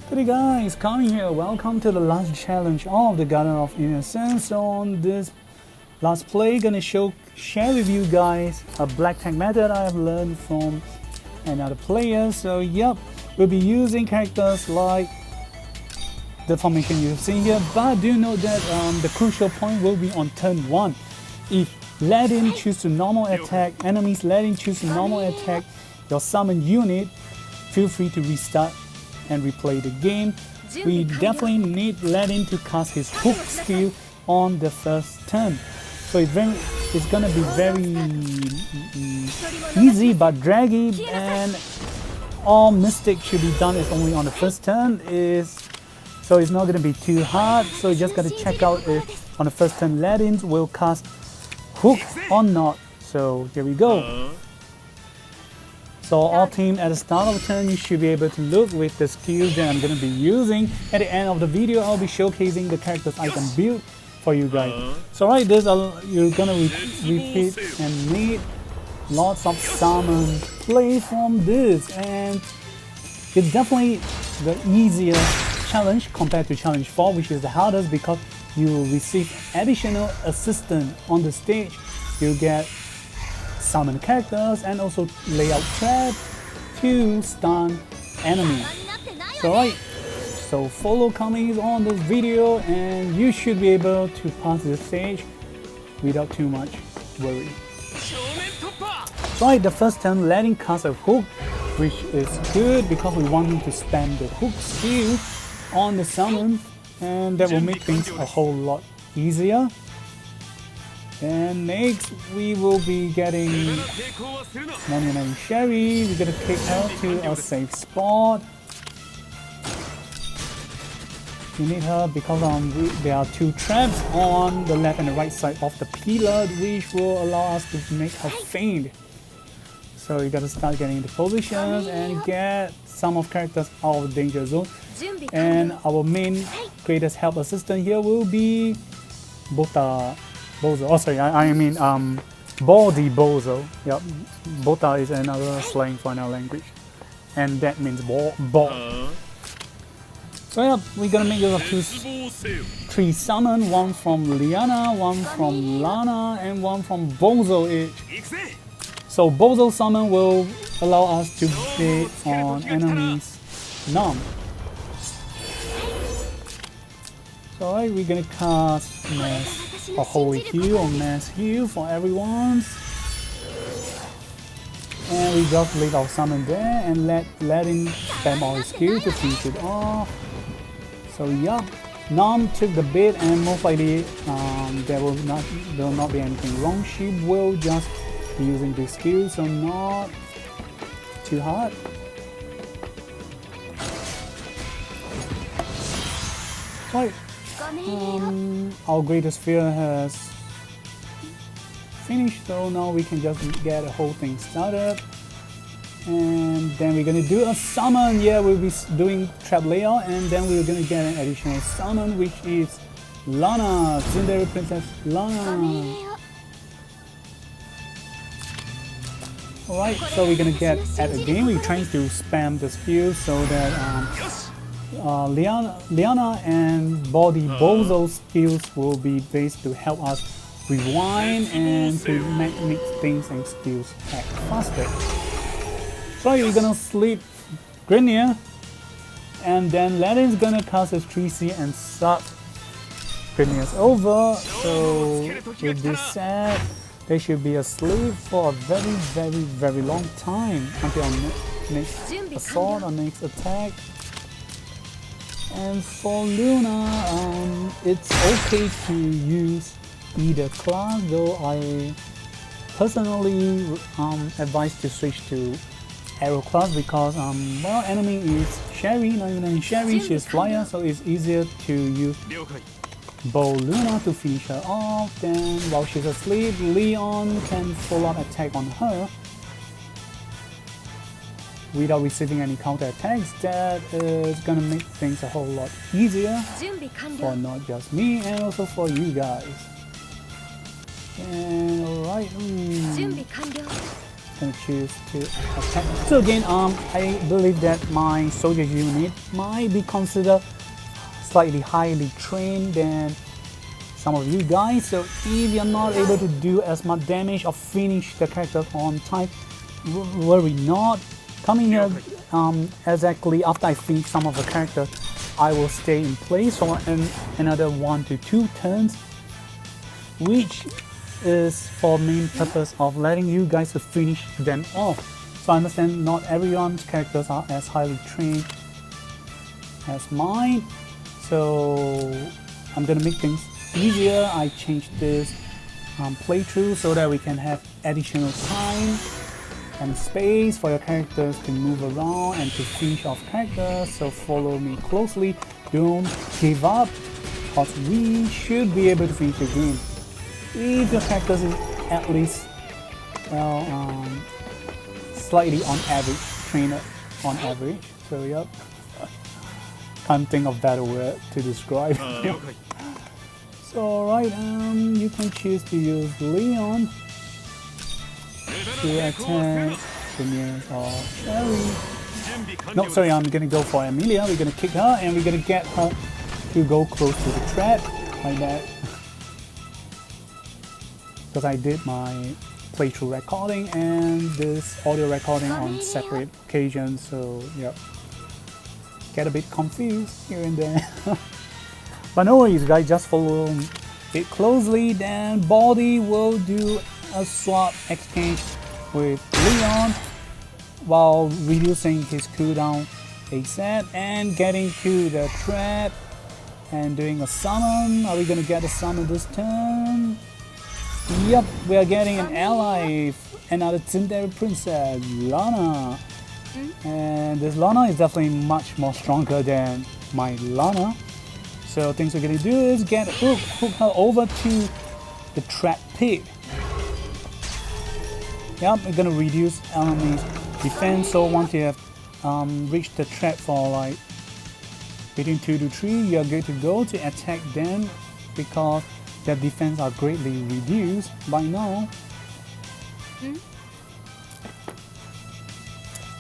Hey guys, Kami here. Welcome to the last challenge of the Garden of Innocence. So on this last play, gonna share with you guys a black tag method I have learned from another player. So yep, we'll be using characters like the formation you've seen here, but do note that the crucial point will be on turn 1. If Ladin choose to normal attack, enemies Ladin choose to normal attack your summon unit, feel free to restart and replay the game. We definitely need Ladin to cast his hook skill on the first turn. So it's gonna be very easy but draggy, and all mistakes should be done is only on the first turn. So it's not gonna be too hard. So you just gotta check out if on the first turn Ladin will cast hook or not. So here we go. So all team at the start of the turn, you should be able to look with the skills that I'm going to be using. At the end of the video, I'll be showcasing the characters I can build for you guys. So right, you're going to repeat and need lots of summon play from this. And it's definitely the easier challenge compared to challenge 4, which is the hardest because you will receive additional assistance on the stage. You get summon characters and also lay out trap to stun enemies. So right, so follow Kami on this video and you should be able to pass the stage without too much worry. So right, the first turn Ladin cast a hook, which is good because we want him to spam the hook skill on the summon, and that will make things a whole lot easier. And next we will be getting 99 Sherry. We're gonna kick her to a safe spot. We need her because there are 2 traps on the left and the right side of the pillar, which will allow us to make her faint. So you gotta start getting the positions and get some of characters out of the danger zone. And our main greatest help assistant here will be Bozo. Oh, sorry, I mean Baldy Bozo. Yep, Bota is another slang for another language, and that means ball. So yeah, we're gonna make use of 3 summon, one from Liana, one from Lana, and one from Bozo each. So Bozo summon will allow us to hit on enemies numb. So right, we're gonna cast a holy heal or mass heal for everyone. And we just leave our summon there and let him spam all his skill to finish it off. So yeah, Nam took the bait and most likely there will not be anything wrong. She will just be using this skill, so not too hard. Right. Our greatest fear has finished, so now we can just get the whole thing started. And then we're gonna do a summon. Yeah, we'll be doing trap layout, and then we're gonna get an additional summon, which is Lana, Tsundere Princess Lana. Alright, so we're gonna get at a game. We're trying to spam the skill so that Liana and Body Bozo skills will be based to help us rewind and to make things and skills act faster. So we're gonna sleep Grenier, and then Ladin's gonna cast his 3C and suck Grenier's over. So with this set, they should be asleep for a very long time until our next assault or next attack. And for Luna, it's okay to use either class, though I personally advise to switch to Arrow class because well, enemy is Sherry, not even Sherry, she's flyer, so it's easier to use Bow Luna to finish her off. Then while she's asleep, Leon can full on attack on her without receiving any counter attacks. That is gonna make things a whole lot easier for not just me and also for you guys. And alright, gonna choose to attack. So again, I believe that my soldier unit might be considered slightly highly trained than some of you guys. So if you're not able to do as much damage or finish the character on time, worry not. Coming here exactly after I finish some of the characters, I will stay in place for another 1 to 2 turns, which is for main purpose of letting you guys to finish them off. So I understand not everyone's characters are as highly trained as mine, so I'm gonna make things easier. I changed this playthrough so that we can have additional time and space for your characters to move around and to finish off characters. So follow me closely, don't give up, because we should be able to finish the game. If your characters is at least, well, slightly on average, trainer on average. So yep, can't think of better word to describe. So alright, you can choose to use Leon to attack Premier or Sherry. No, sorry, I'm gonna go for Amelia. We're gonna kick her and we're gonna get her to go close to the trap like that. Because I did my playthrough recording and this audio recording on separate occasions, so yep, get a bit confused here and there. But no worries guys, just follow it closely, then Body will do a swap exchange with Leon while reducing his cooldown ASAP and getting to the trap and doing a summon. Are we gonna get a summon this turn? Yep, we are getting an ally, another Tsundere princess, Lana. And this Lana is definitely much more stronger than my Lana. So things we're gonna do is get hook her over to the trap pit. Yep, we're gonna reduce enemies' defense. So once you have reached the trap for like between 2 to 3, you're good to go to attack them because their defense are greatly reduced by now.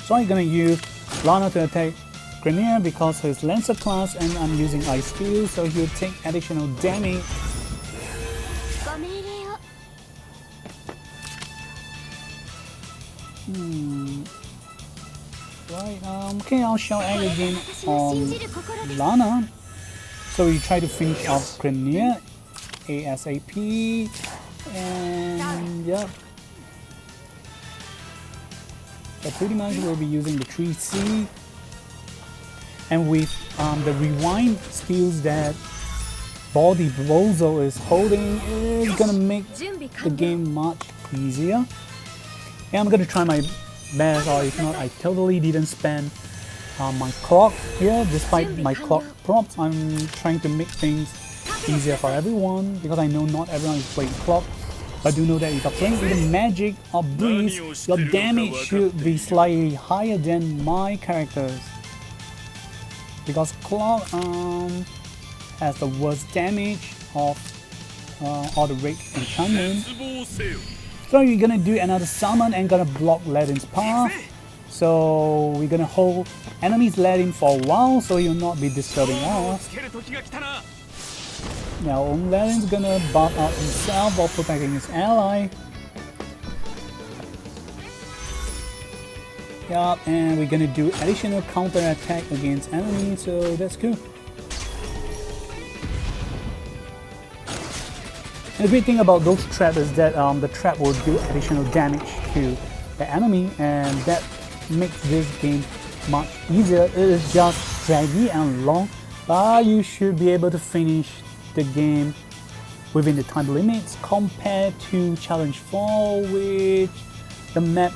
So I'm gonna use Lana to attack Grenier because his Lancer class and I'm using Ice Steel, so he'll take additional damage. Right, okay, I'll shout out again on Lana. So we try to finish off Grenier ASAP, and yep. So pretty much we'll be using the 3C, and with the rewind skills that Body Bozo is holding is gonna make the game much easier. And I'm gonna try my best, or if not, I totally didn't spend my clock here. Despite my clock prompts, I'm trying to make things easier for everyone because I know not everyone is playing clock. But do know that if you're playing either magic or breeze, your damage should be slightly higher than my characters. Because clock has the worst damage of all the rate enchantment. So you're gonna do another summon and gonna block Ladin's path. So we're gonna hold enemies Ladin for a while so you'll not be disturbing us. Now Ladin's gonna buff out himself while protecting his ally. Yup, and we're gonna do additional counter attack against enemies, so that's cool. And the great thing about those traps is that the trap will do additional damage to the enemy, and that makes this game much easier. It is just draggy and long, but you should be able to finish the game within the time limits compared to Challenge 4, which the map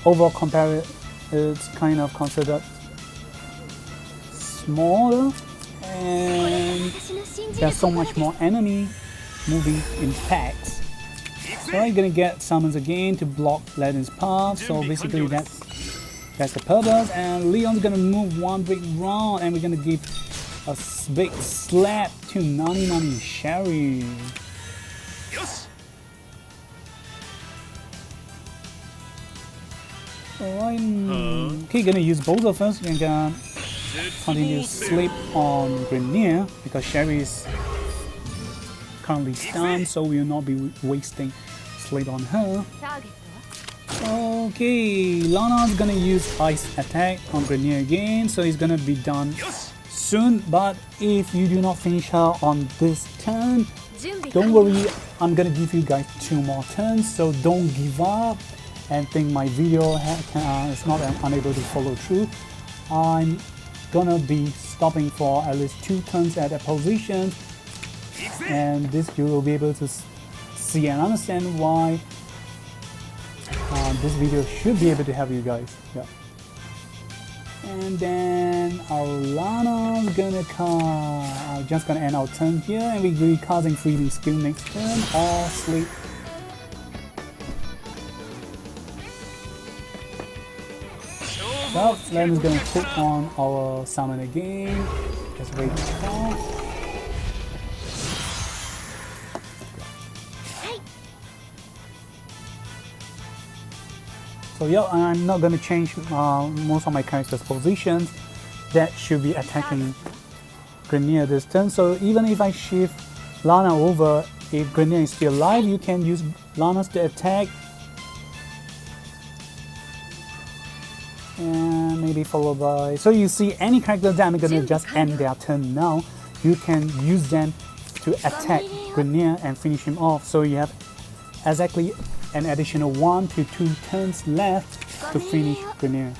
overall compared is kind of considered smaller, and there's so much more enemy moving in packs. So you're gonna get summons again to block Ladin's path, so basically that's the purpose. And Leon's gonna move one big round and we're gonna give a big slap to Nani Sherry. Alright, okay, gonna use Bozo first and gonna continue to sleep on Grenier because Sherry is currently stunned, so we will not be wasting sleep on her. Okay, Lana's gonna use Ice Attack on Grenier again, so it's gonna be done soon, but if you do not finish her on this turn, don't worry, I'm gonna give you guys 2 more turns, so don't give up and think my video is not unable to follow through. I'm gonna be stopping for at least 2 turns at a position, and this you will be able to see and understand why this video should be able to help you guys. Yeah. And then our Lana's gonna come. Just gonna end our turn here, and we're be causing freezing skill next turn or sleep. So Lana's gonna put on our summon again. Just wait for that. So yeah, I'm not gonna change most of my characters' positions. That should be attacking Grenier this turn. So even if I shift Lana over, if Grenier is still alive, you can use Lana's to attack. And maybe followed by... So you see any character that I'm gonna just end their turn now, you can use them to attack Grenier and finish him off. So you have exactly an additional 1 to 2 turns left to finish Grenier.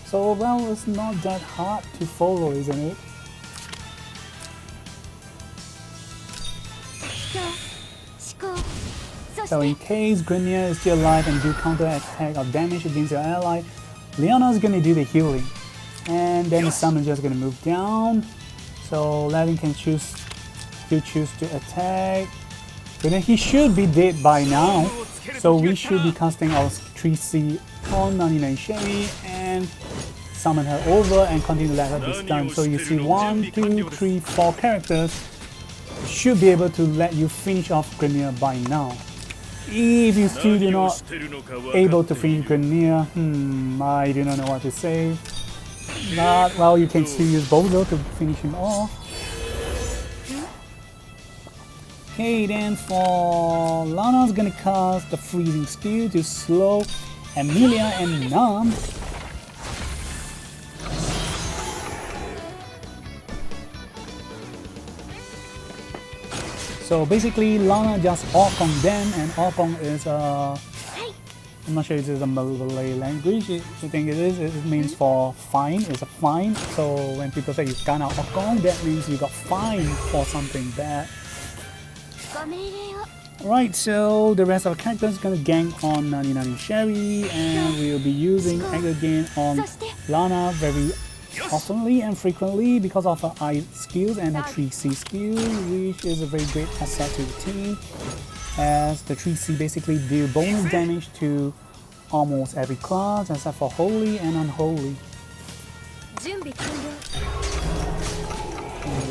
So well, it's not that hard to follow, isn't it? So in case Grenier is still alive and do counter attack or damage against your ally, Leona is gonna do the healing. And then the summon is just gonna move down. So Ladin can choose to attack. But he should be dead by now, so we should be casting our 3C on 99 Sherry and summon her over and continue to let her be stunned. So you see 1, 2, 3, 4 characters should be able to let you finish off Grenier by now. If you still do not able to finish Grenier, I do not know what to say. But well, you can still use Bozo to finish him off. Okay, then for Lana's gonna cast the freezing skill to slow Amelia and Nam. So basically Lana just Orkong them, and Orkong is I'm not sure if it's a Malay language. I think it is. It means for fine. It's a fine. So when people say you gonna Orkong, that means you got fined for something bad. Right, so the rest of the characters gonna gank on 99 Sherry, and we'll be using Egg again on Lana very oftenly and frequently because of her I skills and her 3C skill, which is a very great asset to the team, as the 3C basically deal bonus damage to almost every class except for Holy and Unholy.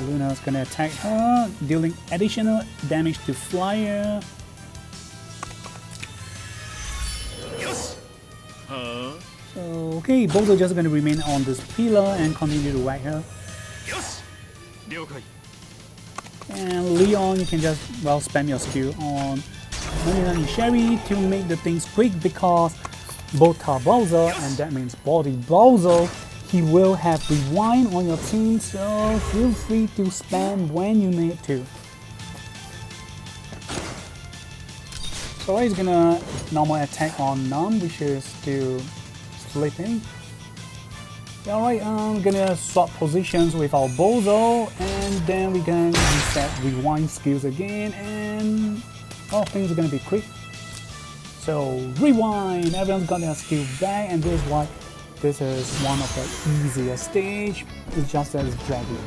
Luna's gonna attack her, dealing additional damage to Flyer. So, okay, both are just gonna remain on this pillar and continue to whack her. And Leon, you can just, well, spam your skill on 99 Sherry to make the things quick because both are Bowser, and that means Body Bowser. He will have rewind on your team, so feel free to spam when you need to. So he's gonna normal attack on Nam, which is still sleeping. Alright, I'm gonna swap positions with our Bozo, and then we can reset rewind skills again, and all things are gonna be quick. So rewind, everyone's got their skill back, and this is why this is one of the easier stage. It's just that it's dragging.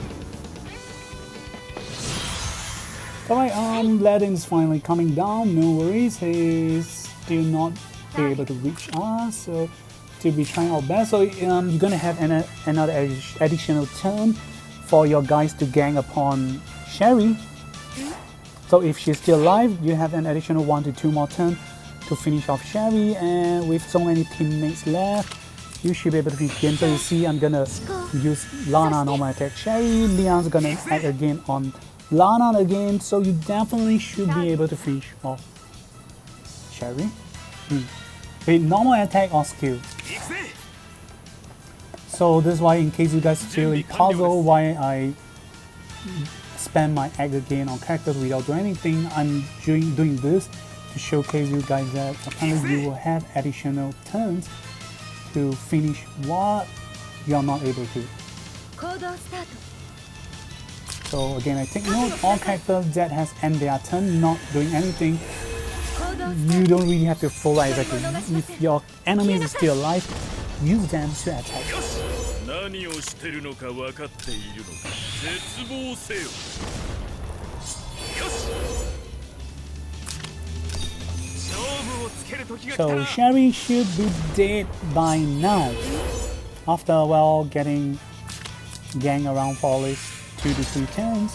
Alright, Ladin's finally coming down, no worries, he's still not able to reach us, so to be trying our best. So you're gonna have another additional turn for your guys to gang upon Sherry. So if she's still alive, you have an additional 1 to 2 more turn to finish off Sherry, and with so many teammates left, you should be able to finish the game. So you see, I'm gonna use Lana normal attack Sherry. Leon's gonna attack again on Lana again. So you definitely should be able to finish off Sherry. With normal attack or skill. So this is why, in case you guys feel puzzled why I spend my egg again on characters without doing anything, I'm doing this to showcase you guys that apparently you will have additional turns to finish what you are not able to. So again, I take note, all characters that has end their turn not doing anything, you don't really have to follow exactly. If your enemies is still alive, use them to attack. So Sherry should be dead by now, after well getting gang around for at least 2 to 3 turns.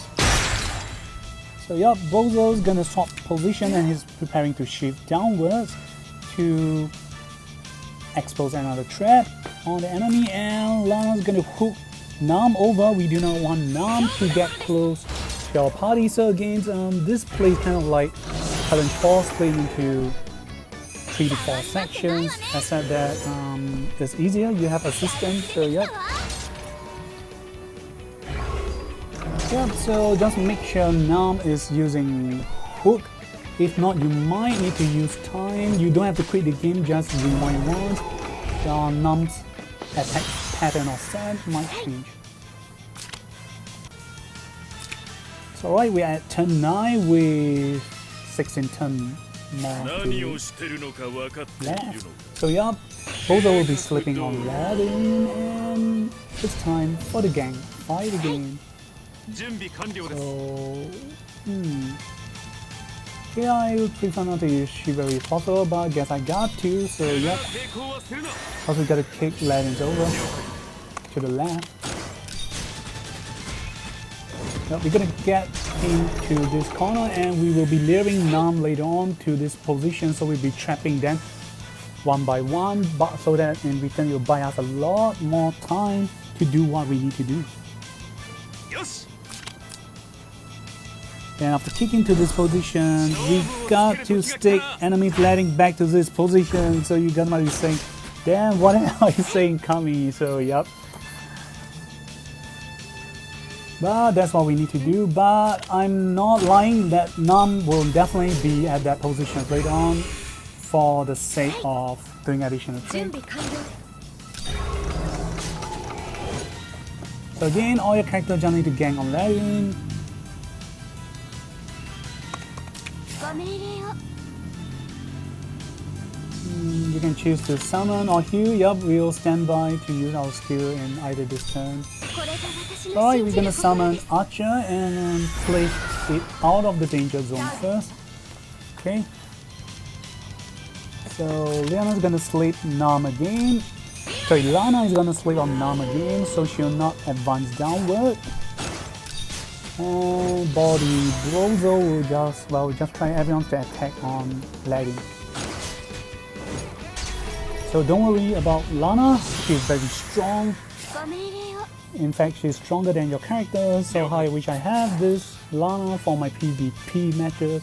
So yep, Bozo's gonna swap position and he's preparing to shift downwards to expose another threat on the enemy, and Lana's gonna hook Nam over. We do not want Nam to get close to our party. So again, this play is kind of like Challenge Force split into 3 to 4 sections, except that it's easier, you have assistance, so yep. Yep, so just make sure Nam is using hook. If not, you might need to use time. You don't have to quit the game, just rewind once. Nam's attack pattern or set might change. So right, we're at turn 9 with 16 turn more to left. So yep, Bozo will be slipping on Latin, and it's time for the gang. Fight again. So, yeah, I would prefer not to use Shivari if possible, but I guess I got to, so yep. Also gotta kick Latin's over to the left. Yep, we're gonna get into this corner and we will be luring Nam later on to this position, so we'll be trapping them one by one, but so that in return you'll buy us a lot more time to do what we need to do. And after kicking to this position, we got to stick enemy flatting back to this position. So you guys might be saying, damn, what are you saying coming? So yep. But that's what we need to do. But I'm not lying that Nam will definitely be at that position later on for the sake of doing additional things. So again, all your characters just need to gang on Larian. You can choose to summon or heal. Yup, we'll stand by to use our skill in either this turn. Alright, we're gonna summon Archer and place it out of the danger zone first. Okay. So Leona's gonna sleep Nam again. Sorry, Lana is gonna sleep on Nam again, so she'll not advance downward. And body Brozo will just try everyone to attack on Lady. So don't worry about Lana, she's very strong. In fact, she's stronger than your character, so I wish I have this Lana for my PvP matches.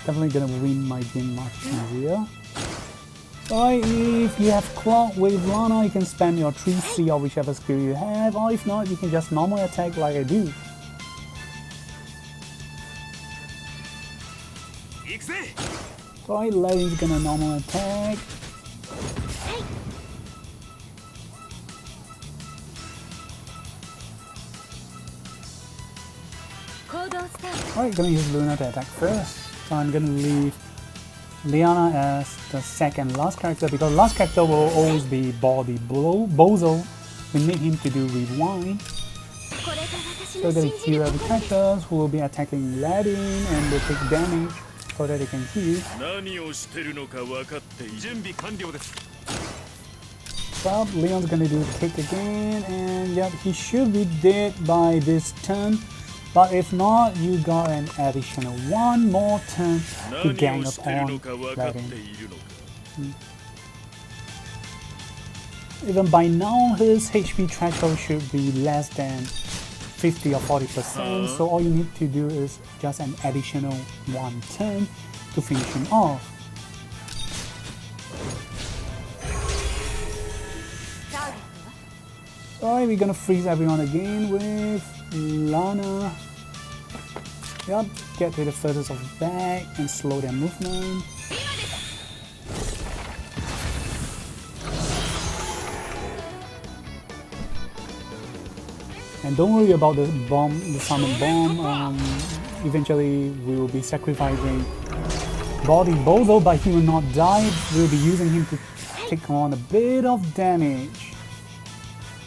Definitely gonna win my game much easier. Alright, if you have Clock with Lana, you can spam your 3C or whichever skill you have, or if not, you can just normal attack like I do. Alright, Lady's gonna normal attack. Alright, gonna use Luna to attack first. So I'm gonna leave Liana as the second last character, because last character will always be body Bozo. We need him to do rewind. So we're gonna heal every character who will be attacking Ladin and will take damage so that they can heal. Well, Leon's gonna do kick again, and yep, he should be dead by this turn. But if not, you got an additional one more turn to gang upon Latin. Even by now, his HP threshold should be less than 50 or 40%, so all you need to do is just an additional one turn to finish him off. Alright, we're gonna freeze everyone again with Lana. Yep, get to the furthest of the back and slow their movement. And don't worry about the bomb, the summon bomb. Eventually, we will be sacrificing Body Bozo, but he will not die. We'll be using him to take on a bit of damage.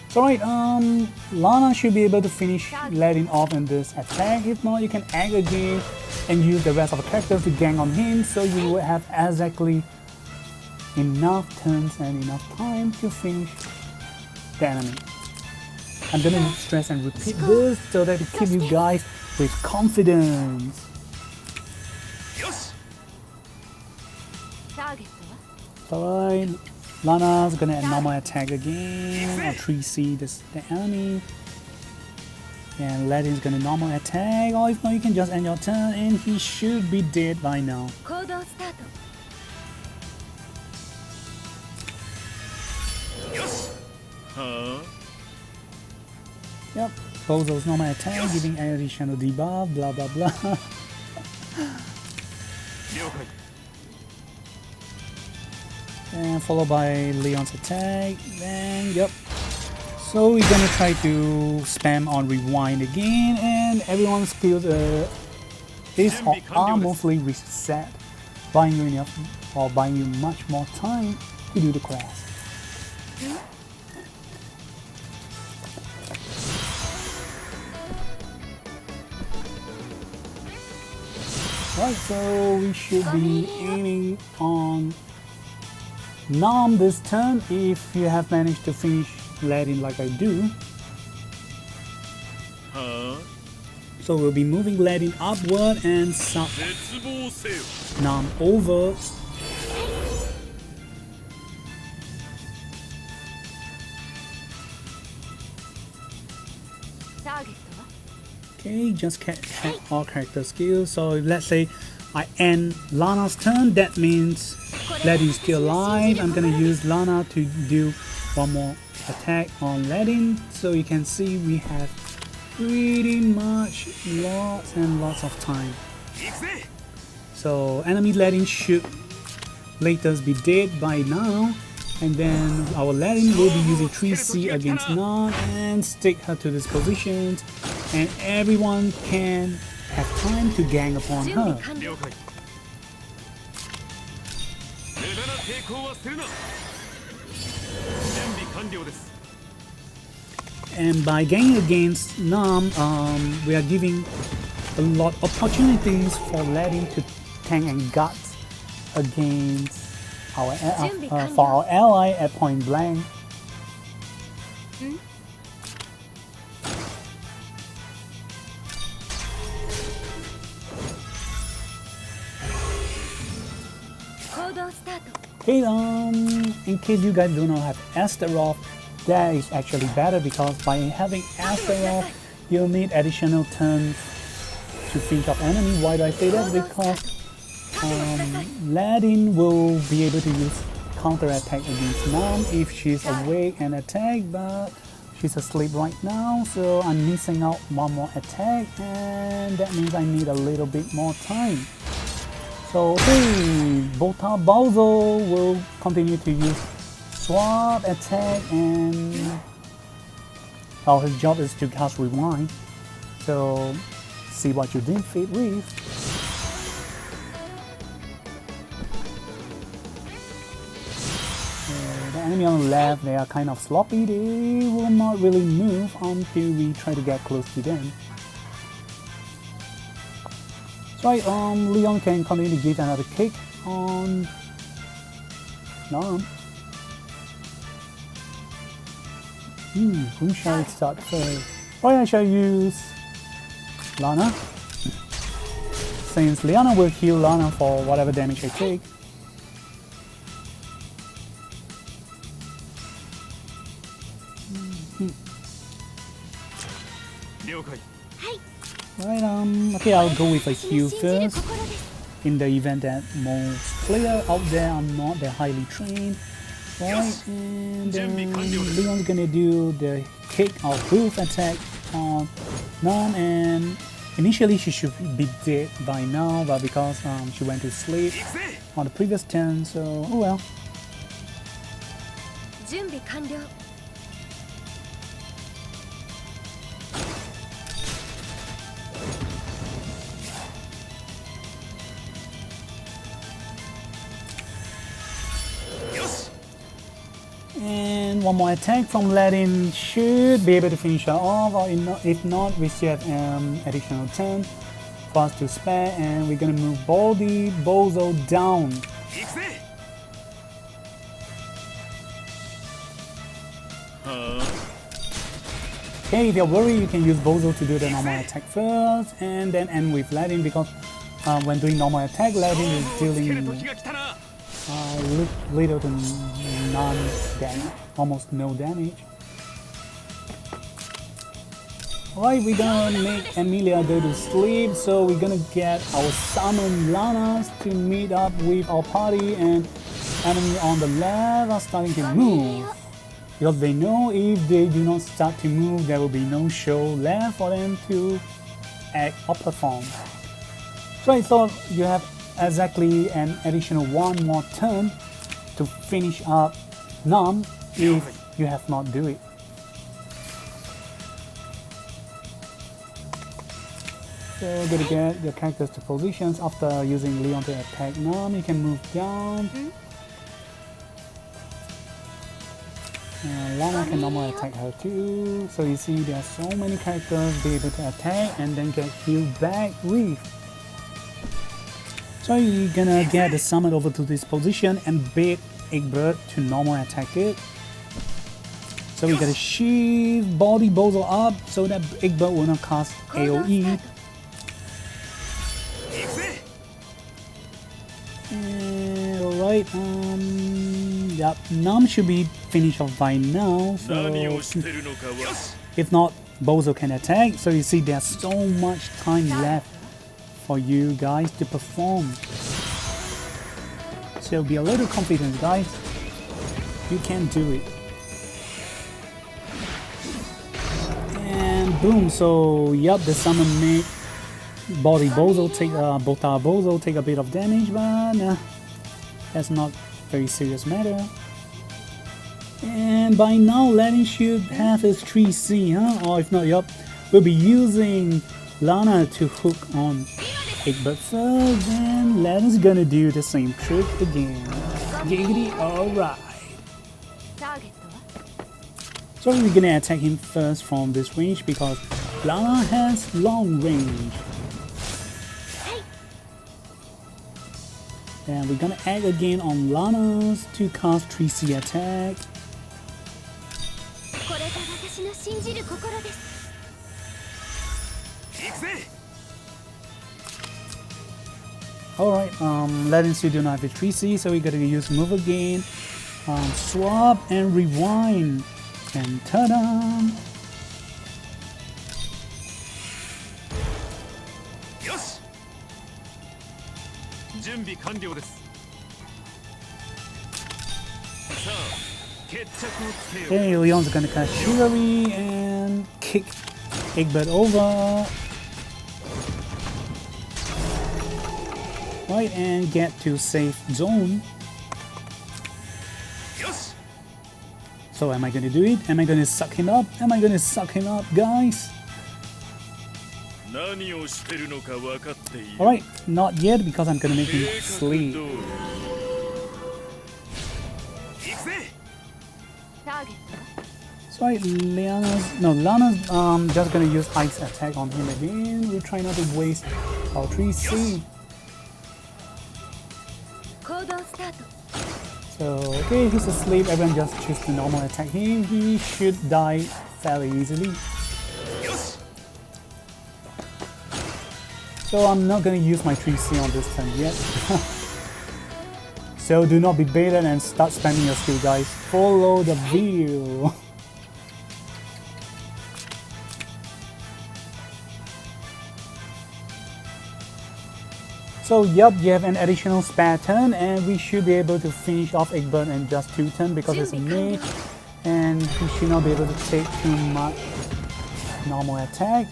So right, Lana should be able to finish letting off in this attack. If not, you can act again and use the rest of the characters to gang on him, so you will have exactly enough turns and enough time to finish the enemy. I'm gonna stress and repeat this so that to keep you guys with confidence. Alright, Lana's gonna normal attack again, or 3C the enemy. And Latin's gonna normal attack, or if not, you can just end your turn and he should be dead by now. Yep, Bozo's normal attack, giving additional debuff, blah blah blah. And followed by Leon's attack, and yep. So we're gonna try to spam on rewind again, and everyone's skills are mostly reset, buying you enough or buying you much more time to do the quest. Right, so we should be aiming on Nam this turn if you have managed to finish Latin like I do. So we'll be moving Latin upward and Nam over. Okay, just all character skills. So let's say I end Lana's turn, that means Latin is still alive. I'm gonna use Lana to do one more attack on Latin. So you can see we have pretty much lots and lots of time. So enemy Latin should later be dead by now. And then our Latin will be using 3C against Nam and stick her to this position. And everyone can have time to gang upon her. And by ganging against Nam, we are giving a lot of opportunities for Latin to tank and gut against our for our ally at point blank. Okay, in case you guys do not have Astaroth, that is actually better because by having Astaroth, you'll need additional turns to finish off enemy. Why do I say that? Because Latin will be able to use counter attack against Nam if she's awake and attack, but she's asleep right now, so I'm missing out one more attack, and that means I need a little bit more time. So hey, Bota Bozo will continue to use swap attack, and his job is to cast rewind. So see what you did fit with. The enemy on the left, they are kind of sloppy. They will not really move until we try to get close to them. So Leon can continue to give another kick on Nam. Who shall I start first? Why I shall use Lana. Since Liana will heal Lana for whatever damage I take. Right, okay, I'll go with a heal first. In the event that most players out there are not that highly trained. Right, and Leon's gonna do the kick or hoof attack on Nan, and initially she should be dead by now, but because she went to sleep on the previous turn, so oh well. And one more attack from Latin should be able to finish her off, or if not, we still have additional turn for us to spare, and we're gonna move Baldy Bozo down. Okay, if you're worried, you can use Bozo to do the normal attack first, and then end with Latin, because when doing normal attack, Latin is dealing little to none damage, almost no damage. Alright, we're gonna make Emilia go to sleep, so we're gonna get our summon Lanas to meet up with our party, and enemy on the left are starting to move. Because they know if they do not start to move, there will be no show left for them to act or perform. Right, so you have exactly an additional one more turn to finish up Nam if you have not do it. So gonna get the characters to positions after using Leon to attack Nam. You can move down. Lana can normally attack her too. So you see there are so many characters be able to attack and then get healed back with. So you're gonna get the summon over to this position and bait Egbert to normal attack it. So we gotta shift Body Bozo up so that Egbert will not cast AoE. And alright, yep, Nam should be finished off by now. So if not, Bozo can attack. So you see there's so much time left for you guys to perform. So be a little confident, guys. You can do it. And boom, so yep, the summon made Body Bozo take Bota Bozo take a bit of damage, but that's not very serious matter. And by now Latin should have his 3C, huh? Or if not, yep, we'll be using Lana to hook on Egbert first, and Latin's gonna do the same trick again. Giggity, alright. So we're gonna attack him first from this range because Lana has long range. And we're gonna act again on Lana's to cast 3C attack. Alright, Latin still do not have a 3C, so we gotta use move again, swap and rewind, and ta-da! Okay, Leon's gonna cast Shigari and kick Egbert over. Right, and get to safe zone. So am I gonna do it? Am I gonna suck him up? Am I gonna suck him up, guys? Alright, not yet because I'm gonna make him sleep. So Lana's just gonna use ice attack on him again. We try not to waste our 3C. So okay, he's asleep, everyone just choose to normal attack him. He should die fairly easily. So I'm not gonna use my 3C on this turn yet. So do not be baited and start spamming your skill, guys. Follow the video. So yup, you have an additional spare turn and we should be able to finish off Egbert in just 2 turns because it's a mage and he should not be able to take too much normal attack.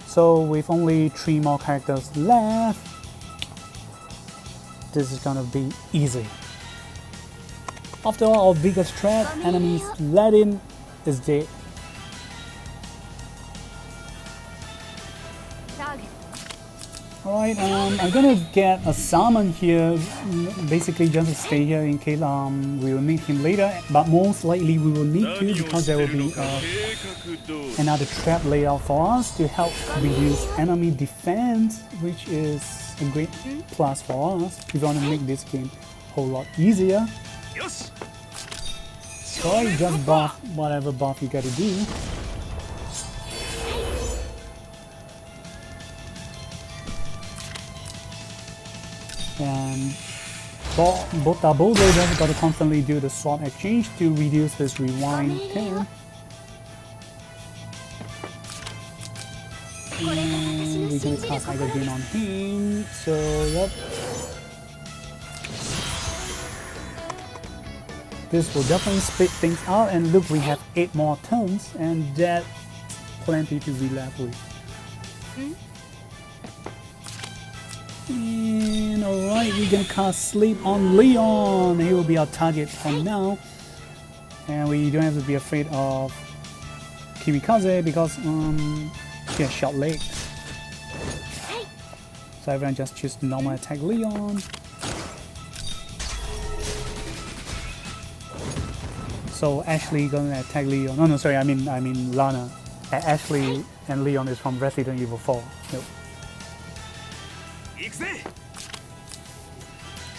So with only 3 more characters left, this is gonna be easy. After all, our biggest threat, enemies Latin, is dead. Alright, I'm gonna get a summon here, basically just to stay here in case we will need him later, but most likely we will need to because there will be another trap laid out for us to help reduce enemy defense, which is a great plus for us if we want to make this game a whole lot easier. So just buff whatever buff you gotta do. And both our bow raiders gotta constantly do the sword exchange to reduce this rewind time. And we're gonna cast Tiger Gain on him, so yep. This will definitely split things out, and look, we have 8 more turns, and that's plenty to be left with. And alright, we're gonna cast Sleep on Leon. He will be our target from now. And we don't have to be afraid of Kimikaze because he has short legs. So everyone just choose normal attack Leon. So Ashley gonna attack Leon. No, sorry, I mean Lana. Ashley and Leon is from Resident Evil 4. Nope.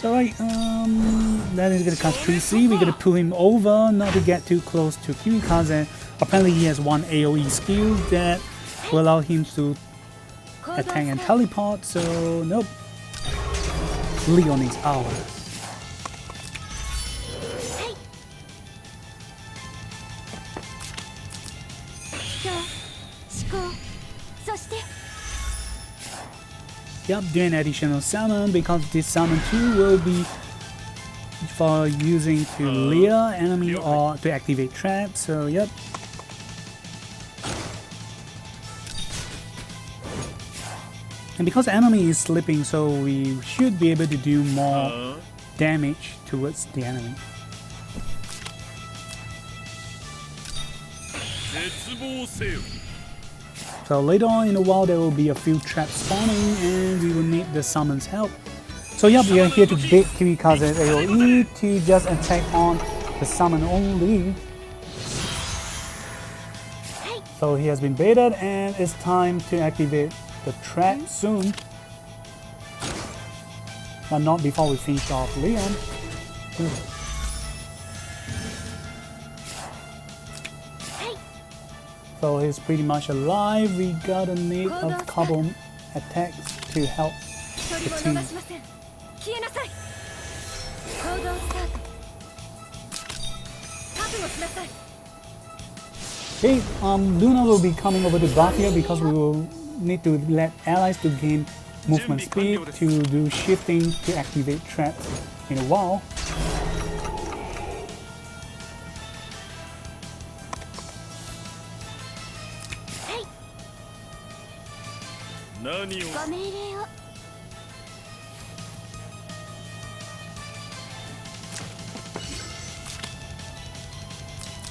So right, that is gonna cast 3C. We're gonna pull him over, not to get too close to Kimikaze. Apparently he has one AoE skill that will allow him to attack and teleport, so nope. Leon is ours. Yep, do an additional summon because this summon too will be for using to lure enemy or to activate traps, so yep. And because enemy is slipping, so we should be able to do more damage towards the enemy. So later on in a while there will be a few traps spawning and we will need the summon's help. So yep, we are here to bait Kimikaze's AoE to just attack on the summon only. So he has been baited and it's time to activate the trap soon. But not before we finish off Leon. So he's pretty much alive. We gotta need a couple attacks to help the team. Okay, Luna will be coming over to buff here because we will need to let allies to gain movement speed to do shifting to activate traps in a while.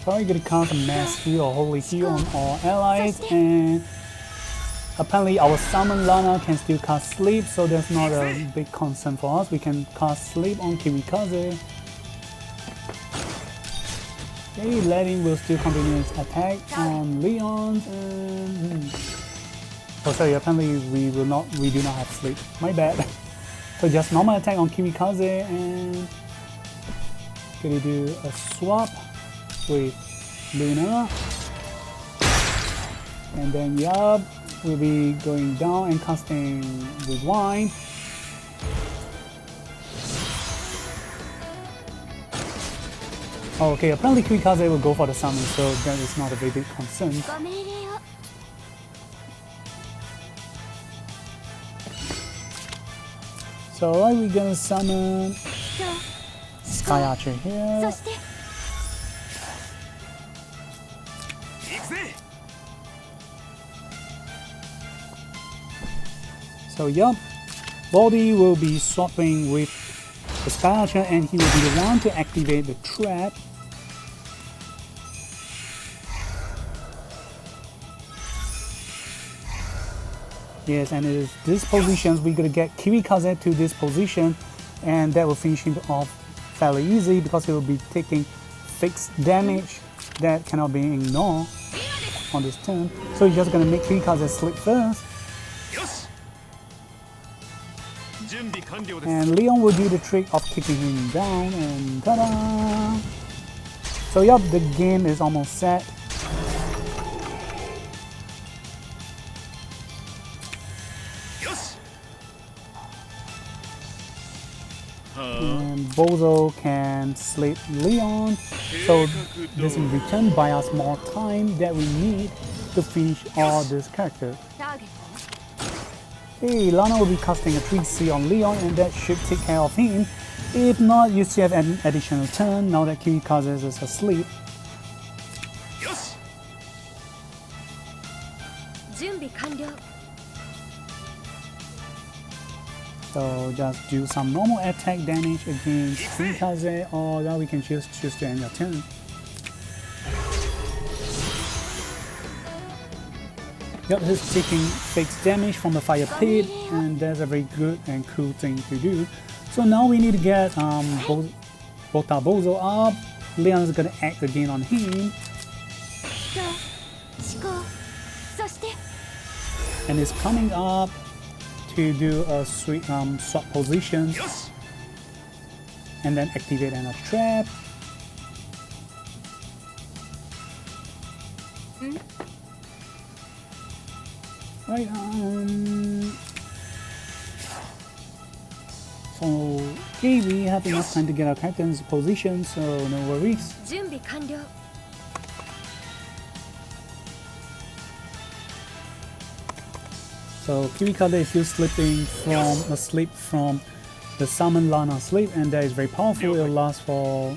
Probably gonna cast a mass heal or holy heal on all allies, and apparently our summon Lana can still cast sleep, so that's not a big concern for us. We can cast sleep on Kimikaze. Okay, Letting will still continue its attack on Leon, and oh sorry, apparently we do not have sleep. My bad. So just normal attack on Kimikaze and gonna do a swap with Luna. And then yup, we'll be going down and casting Rewind. Okay, apparently Kirikaze will go for the summon, so that is not a very big concern. So alright, we're gonna summon Sky Archer here. So yup, Body will be swapping with the Sky Archer and he will be the one to activate the trap. Yes, and it is this position, we're gonna get Kirikaze to this position and that will finish him off fairly easy because he will be taking fixed damage that cannot be ignored on this turn. So he's just gonna make Kirikaze sleep first. And Leon will do the trick of keeping him down and ta-da! So yup, the game is almost set. And Bozo can sleep Leon, so this in return buy us more time that we need to finish all this character. Hey, Lana will be casting a 3C on Leon and that should take care of him. If not, you still have an additional turn now that Kirikaze is asleep. So just do some normal attack damage against Kirikaze, or now we can choose to end your turn. Yep, he's taking fixed damage from the fire pit, and that's a very good and cool thing to do. So now we need to get Bota Bozo up. Leon's gonna act again on him. And he's coming up to do a sweet swap position and then activate another trap. Right, so okay, we have enough time to get our character in position, so no worries. So Kirikaze is still sleeping asleep from the summon Lana sleep, and that is very powerful. It will last for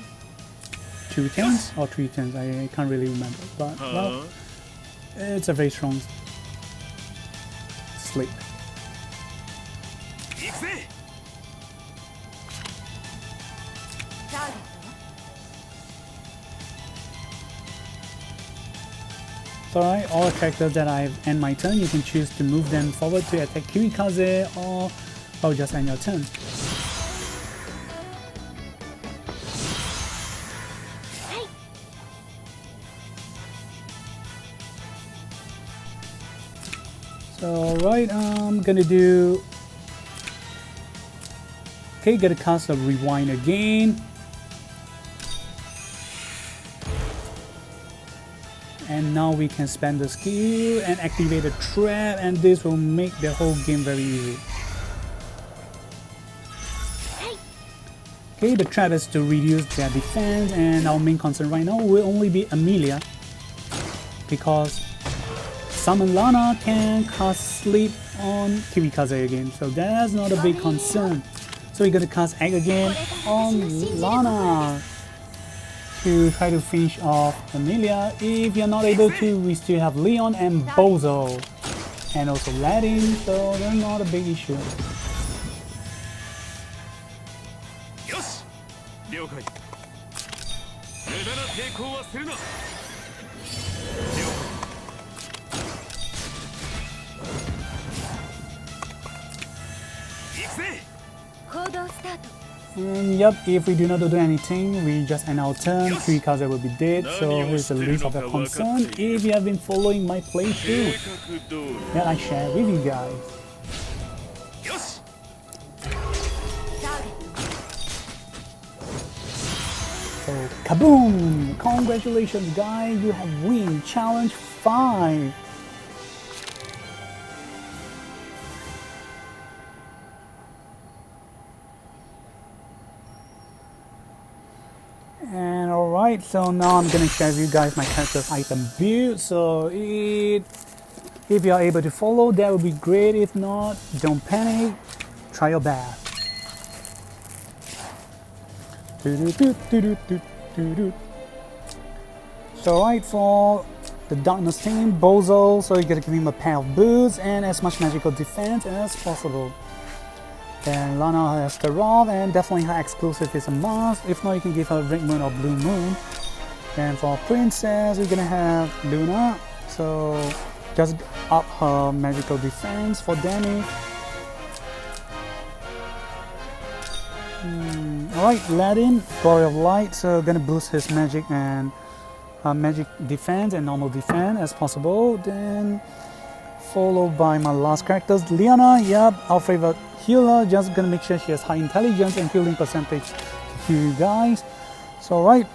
2 turns or 3 turns. I can't really remember, but well, it's a very strong sleep. Alright, all characters that I've end my turn, you can choose to move them forward to attack Kirikaze or just end your turn. So right, I'm gonna do... Okay, gonna cast a Rewind again. And now we can spend the skill and activate a trap, and this will make the whole game very easy. Okay, the trap is to reduce their defense, and our main concern right now will only be Amelia, because Summon Lana can cast Sleep on Kirikaze again, so that's not a big concern. So we're gonna cast Egg again on Lana to try to finish off Amelia. If you're not able to, we still have Leon and Bozo, and also Latin, so they're not a big issue. And yep, if we do not do anything, we just end our turn, Kirikaze will be dead, so here's the least of the concern. If you have been following my playthrough that I share with you guys. So kaboom! Congratulations guys, you have win challenge 5. And alright, so now I'm gonna share with you guys my character's item build. So if you are able to follow, that would be great. If not, don't panic, try your best. So right, for the darkness team, Bozo, so you gotta give him a pair of boots and as much magical defense as possible. Then Lana has the Rob, and definitely her exclusive is a must. If not, you can give her Red Moon or Blue Moon. And for Princess, we're gonna have Luna, so just up her magical defense for damage. Alright, Aladdin, Glory of Light, so gonna boost his magic and magic defense and normal defense as possible. Then followed by my last characters, Leona, yep, our favorite healer, just gonna make sure she has high intelligence and healing percentage to you guys. So right,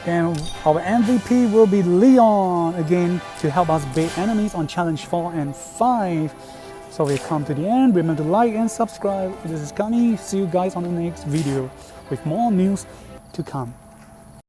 and our MVP will be Leon again to help us bait enemies on challenge 4 and 5. So we come to the end. Remember to like and subscribe. This is Kami. See you guys on the next video with more news to come.